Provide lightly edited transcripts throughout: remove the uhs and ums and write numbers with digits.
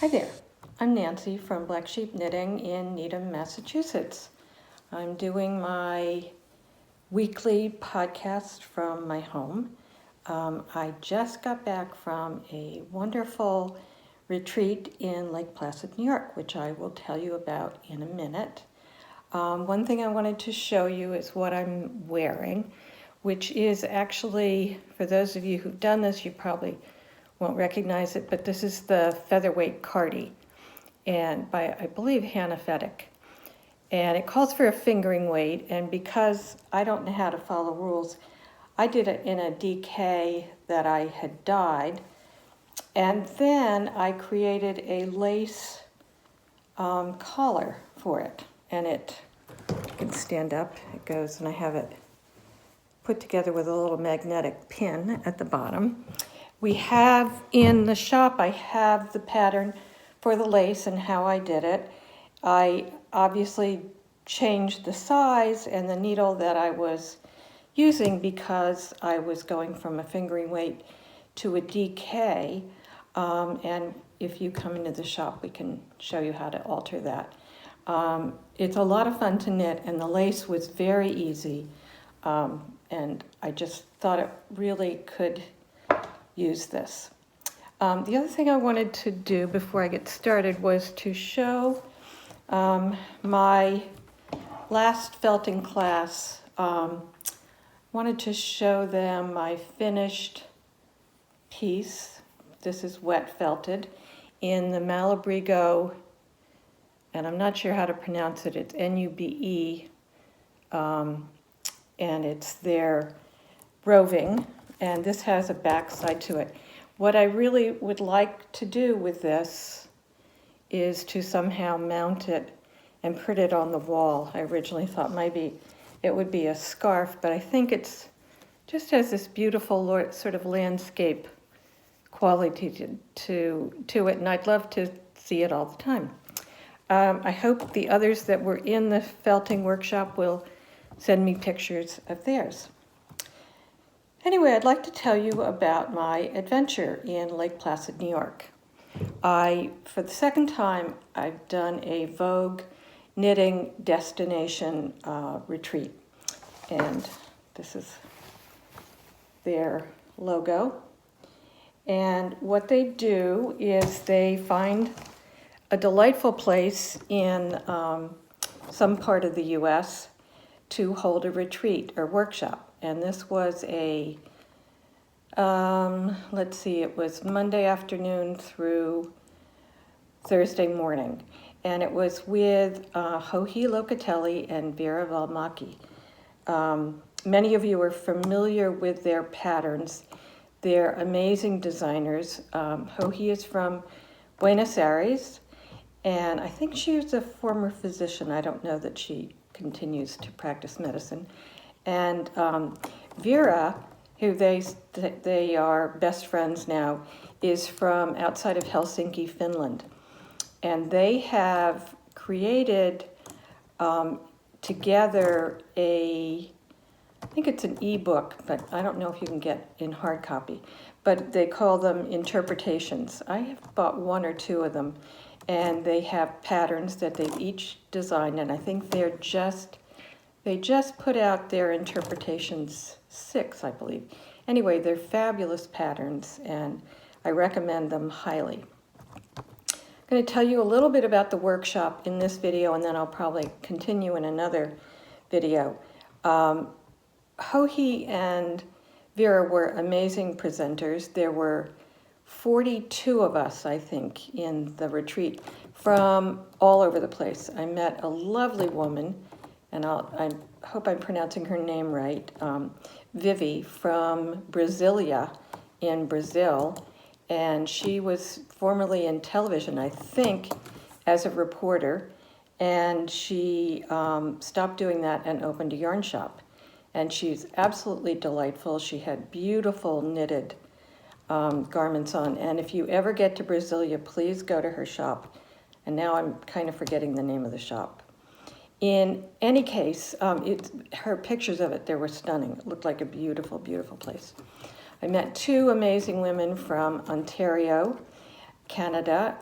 Hi there, I'm Nancy from Black Sheep Knitting in Needham, Massachusetts. I'm doing my weekly podcast from my home. I just got back from a wonderful retreat in Lake Placid, New York, which I will tell you about in a minute. One thing I wanted to show you is what I'm wearing, which is actually, for those of you who've done this, you probably won't recognize it, but this is the Featherweight Cardi, and by, I believe, Hannah Fedek. And it calls for a fingering weight, and because I don't know how to follow rules, I did it in a DK that I had dyed, and then I created a lace collar for it, and it can stand up. It goes, and I have it put together with a little magnetic pin at the bottom. We have in the shop, I have the pattern for the lace and how I did it. I obviously changed the size and the needle that I was using because I was going from a fingering weight to a DK. And if you come into the shop, we can show you how to alter that. It's a lot of fun to knit, and the lace was very easy. And I just thought it really could use this. The other thing I wanted to do before I get started was to show my last felting class. Wanted to show them my finished piece. This is wet felted in the Malabrigo, and I'm not sure how to pronounce it. It's Nube, and it's their roving, and this has a back side to it. What I really would like to do with this is to somehow mount it and put it on the wall. I originally thought maybe it would be a scarf, but I think it's just has this beautiful sort of landscape quality to it, and I'd love to see it all the time. I hope the others that were in the felting workshop will send me pictures of theirs. Anyway, I'd like to tell you about my adventure in Lake Placid, New York. For the second time, I've done a Vogue knitting destination retreat. And this is their logo. And what they do is they find a delightful place in some part of the U.S. to hold a retreat or workshop. And this was it was Monday afternoon through Thursday morning. And it was with Joji Locatelli and Vera Valmaki. Many of you are familiar with their patterns. They're amazing designers. Joji is from Buenos Aires, and I think she was a former physician. I don't know that she continues to practice medicine. And Vera, who they are best friends now, is from outside of Helsinki, Finland. And they have created together I think it's an ebook, but I don't know if you can get in hard copy, but they call them interpretations. I have bought one or two of them, and they have patterns that they've each designed, and I think they just put out their interpretations 6, I believe. Anyway, they're fabulous patterns, and I recommend them highly. I'm going to tell you a little bit about the workshop in this video, and then I'll probably continue in another video. Joji and Vera were amazing presenters. There were 42 of us, I think, in the retreat from all over the place. I met a lovely woman, and I hope I'm pronouncing her name right, Vivi from Brasilia in Brazil, and she was formerly in television, I think, as a reporter, and she stopped doing that and opened a yarn shop. And she's absolutely delightful. She had beautiful knitted garments on, and if you ever get to Brasilia, please go to her shop. And now I'm kind of forgetting the name of the shop. In any case, her pictures of it, they were stunning. It looked like a beautiful, beautiful place. I met 2 amazing women from Ontario, Canada,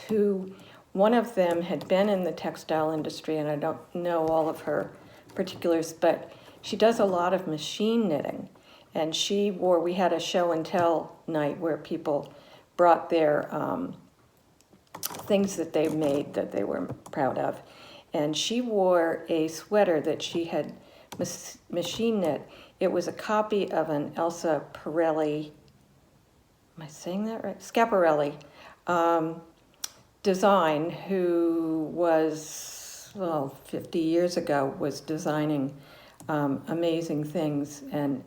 who one of them had been in the textile industry, and I don't know all of her particulars, but she does a lot of machine knitting. And we had a show and tell night where people brought their things that they made that they were proud of. And she wore a sweater that she had machine knit. It was a copy of an Elsa Pirelli, am I saying that right? Schiaparelli design, who was, 50 years ago, was designing amazing things. And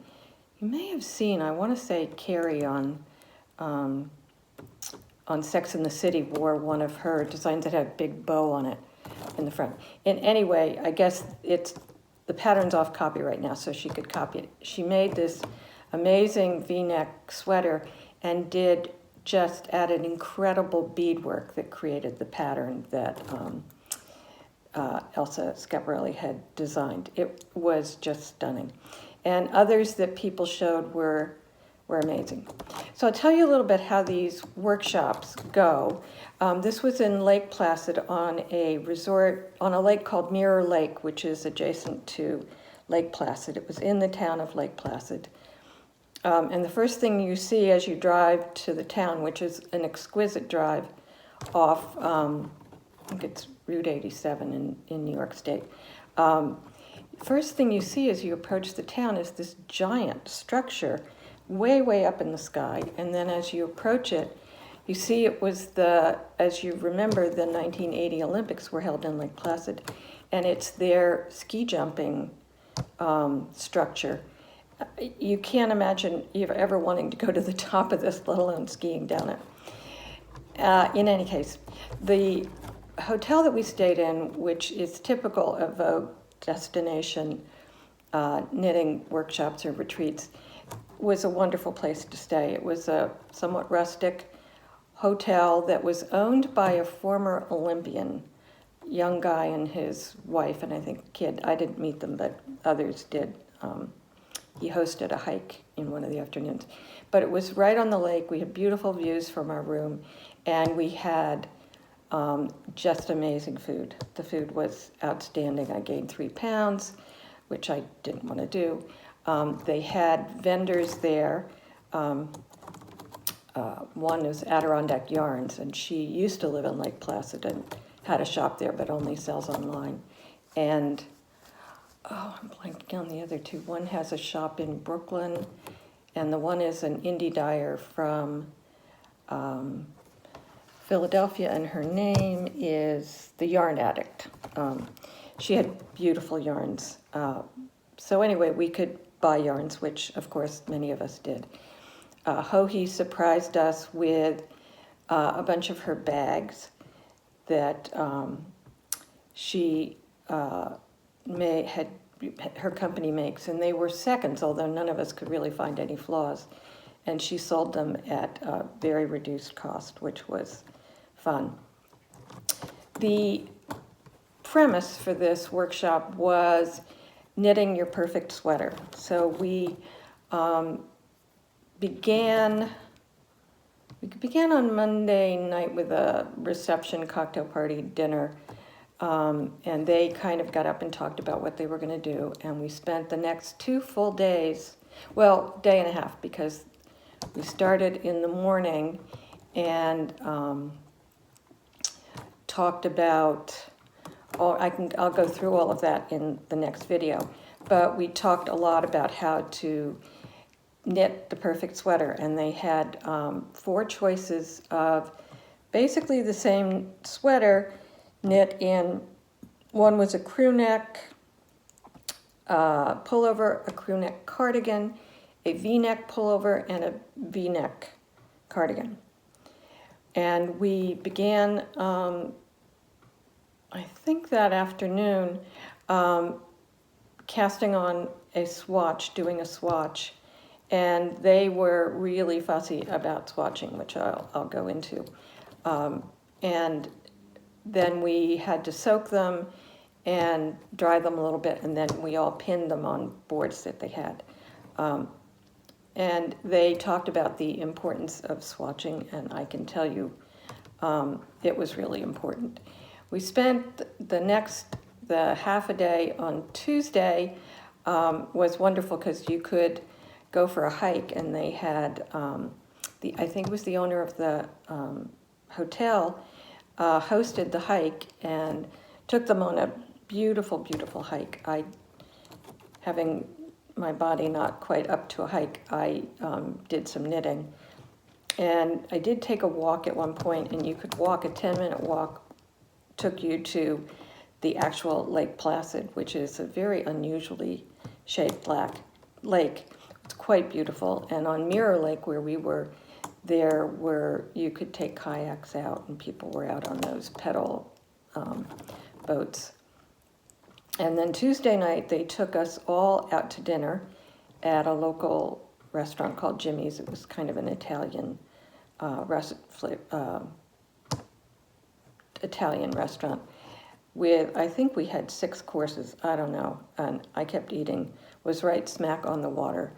you may have seen, I want to say Carrie on Sex and the City wore one of her designs that had a big bow on it in the front. And anyway, I guess the pattern's off copyright now, so she could copy it. She made this amazing V-neck sweater and added incredible beadwork that created the pattern that Elsa Schiaparelli had designed. It was just stunning. And others that people showed were amazing. So I'll tell you a little bit how these workshops go. This was in Lake Placid on a resort, on a lake called Mirror Lake, which is adjacent to Lake Placid. It was in the town of Lake Placid. And the first thing you see as you drive to the town, which is an exquisite drive off, I think it's Route 87 in New York State. First thing you see as you approach the town is this giant structure way, way up in the sky. And then as you approach it, you see it was as you remember, the 1980 Olympics were held in Lake Placid, and it's their ski jumping structure. You can't imagine you ever wanting to go to the top of this, let alone skiing down it. In any case, the hotel that we stayed in, which is typical of Vogue destination knitting workshops or retreats, was a wonderful place to stay. It was a somewhat rustic hotel that was owned by a former Olympian, young guy and his wife, and I think kid. I didn't meet them, but others did. He hosted a hike in one of the afternoons. But it was right on the lake. We had beautiful views from our room, and we had just amazing food. The food was outstanding. I gained 3 pounds, which I didn't want to do. They had vendors there. One is Adirondack Yarns, and she used to live in Lake Placid and had a shop there, but only sells online. And I'm blanking on the other two. One has a shop in Brooklyn, and the one is an indie dyer from Philadelphia, and her name is the Yarn Addict. She had beautiful yarns. So anyway, we could buy yarns, which of course many of us did. Hohi surprised us with a bunch of her bags that she her company makes, and they were seconds, although none of us could really find any flaws. And she sold them at a very reduced cost, which was fun. The premise for this workshop was knitting your perfect sweater. So we began on Monday night with a reception, cocktail party, dinner, and they kind of got up and talked about what they were going to do. And we spent the next 2 full days, day and a half, because we started in the morning and talked about, I'll go through all of that in the next video, but we talked a lot about how to knit the perfect sweater, and they had 4 choices of basically the same sweater knit in. One was a crew neck pullover, a crew neck cardigan, a V-neck pullover, and a V-neck cardigan. And we began, I think that afternoon, casting on a swatch, doing a swatch. And they were really fussy about swatching, which I'll go into. And then we had to soak them and dry them a little bit, and then we all pinned them on boards that they had. and they talked about the importance of swatching, and I can tell you it was really important. We spent the half a day on Tuesday. Was wonderful because you could go for a hike, and they had I think it was the owner of the hotel hosted the hike and took them on a beautiful, beautiful hike. Having my body not quite up to a hike, I did some knitting. And I did take a walk at one point, and you could walk, a 10-minute walk took you to the actual Lake Placid, which is a very unusually shaped black lake. It's quite beautiful. And on Mirror Lake, where we were, you could take kayaks out, and people were out on those pedal boats. And then Tuesday night, they took us all out to dinner at a local restaurant called Jimmy's. It was kind of an Italian Italian restaurant with, I think we had 6 courses, I don't know, and I kept eating, was right smack on the water,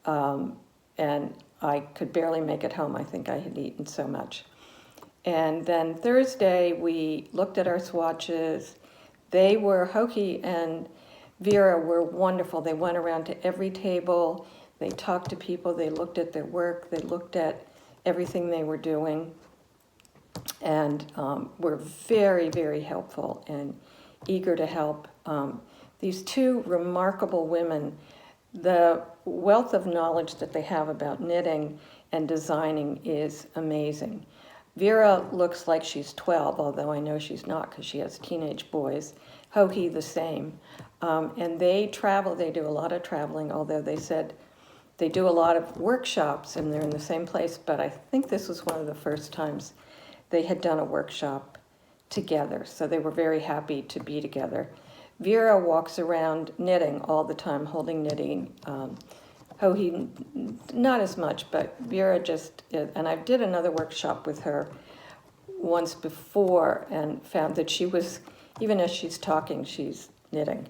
and I could barely make it home. I think I had eaten so much. And then Thursday, we looked at our swatches. Hoki and Vera were wonderful. They went around to every table, they talked to people, they looked at their work, they looked at everything they were doing, and were very, very helpful and eager to help. These 2 remarkable women, the wealth of knowledge that they have about knitting and designing is amazing. Vera looks like she's 12, although I know she's not because she has teenage boys. Hoki the same. And they travel, they do a lot of traveling, although they said they do a lot of workshops and they're in the same place, but I think this was one of the first times they had done a workshop together, so they were very happy to be together. Vera walks around knitting all the time, holding knitting. Hoki, not as much, but Vera just, and I did another workshop with her once before and found that she was, even as she's talking, she's knitting.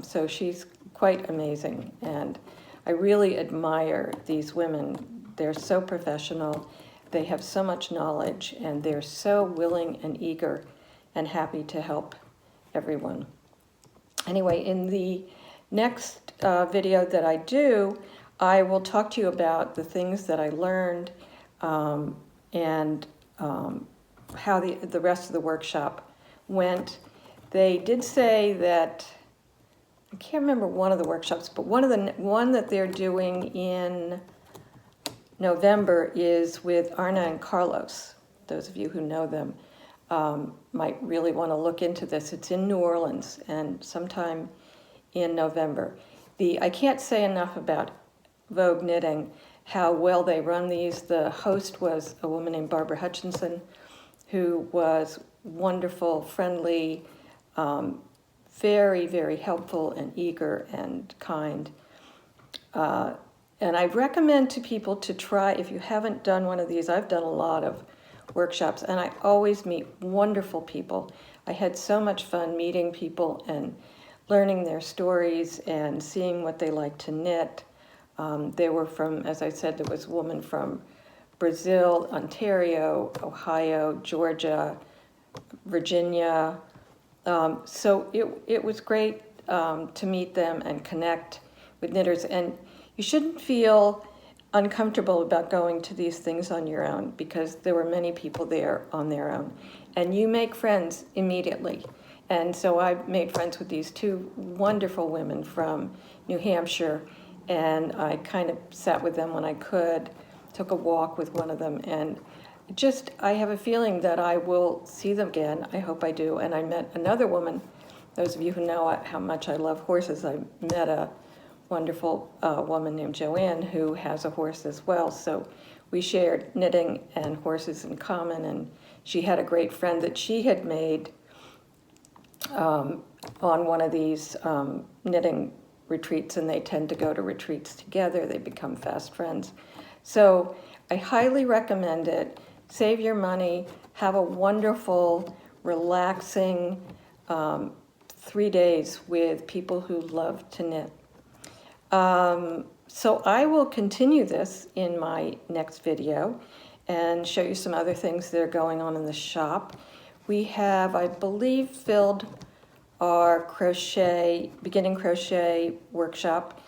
So she's quite amazing, and I really admire these women. They're so professional, they have so much knowledge, and they're so willing and eager and happy to help everyone. Anyway, in the next video that I do, I will talk to you about the things that I learned and how the rest of the workshop went. They did say that, I can't remember one of the workshops, but one that they're doing in November is with Arna and Carlos. Those of you who know them might really want to look into this. It's in New Orleans and sometime in November. I can't say enough about Vogue Knitting, how well they run these. The host was a woman named Barbara Hutchinson, who was wonderful, friendly, very, very helpful and eager and kind. And I recommend to people to try, if you haven't done one of these, I've done a lot of workshops, and I always meet wonderful people. I had so much fun meeting people and learning their stories and seeing what they like to knit. They were from, as I said, there was a woman from Brazil, Ontario, Ohio, Georgia, Virginia. So it was great to meet them and connect with knitters. And you shouldn't feel uncomfortable about going to these things on your own, because there were many people there on their own. And you make friends immediately. And so I made friends with these 2 wonderful women from New Hampshire, and I kind of sat with them when I could, took a walk with one of them, and I have a feeling that I will see them again. I hope I do. And I met another woman, those of you who know how much I love horses, I met a wonderful woman named Joanne who has a horse as well. So we shared knitting and horses in common, and she had a great friend that she had made on one of these knitting retreats, and they tend to go to retreats together. They become fast friends. So I highly recommend it. Save your money, have a wonderful, relaxing 3 days with people who love to knit. So I will continue this in my next video and show you some other things that are going on in the shop. We have, I believe, filled our beginning crochet workshop.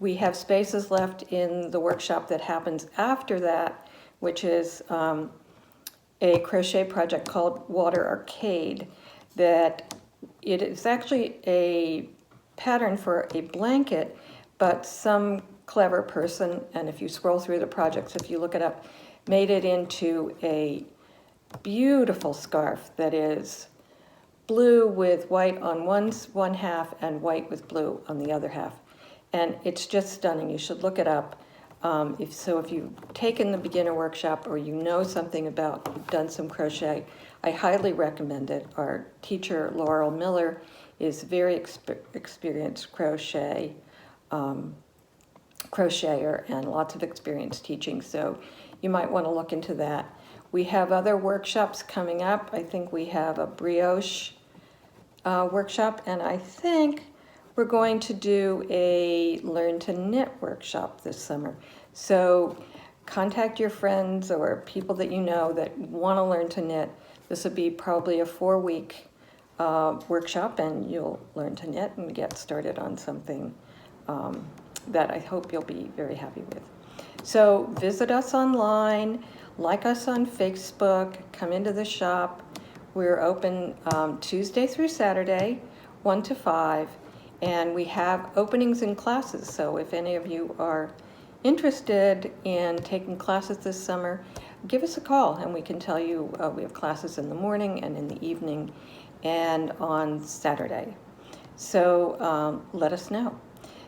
We have spaces left in the workshop that happens after that, which is a crochet project called Water Arcade. That it is actually a pattern for a blanket, but some clever person, and if you scroll through the projects, if you look it up, made it into a beautiful scarf that is blue with white on one half and white with blue on the other half. And it's just stunning. You should look it up. If you've taken the beginner workshop or you know something about, you've done some crochet, I highly recommend it. Our teacher, Laurel Miller, is very experienced crocheter and lots of experience teaching, so you might want to look into that. We have other workshops coming up. I think we have a brioche workshop, and I think we're going to do a Learn to Knit workshop this summer. So contact your friends or people that you know that want to learn to knit. This would be probably a 4-week workshop, and you'll learn to knit and get started on something that I hope you'll be very happy with. So visit us online, like us on Facebook, come into the shop. We're open Tuesday through Saturday, 1 to 5, and we have openings in classes. So if any of you are interested in taking classes this summer, give us a call and we can tell you. We have classes in the morning and in the evening and on Saturday. So let us know.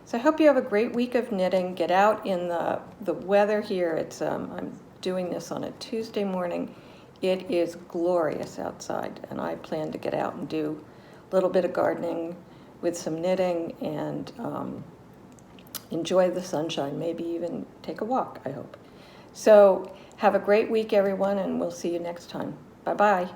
So I hope you have a great week of knitting. Get out in the weather here. It's I'm doing this on a Tuesday morning. It is glorious outside, and I plan to get out and do a little bit of gardening with some knitting and enjoy the sunshine, maybe even take a walk, I hope. So have a great week, everyone, and we'll see you next time. Bye-bye.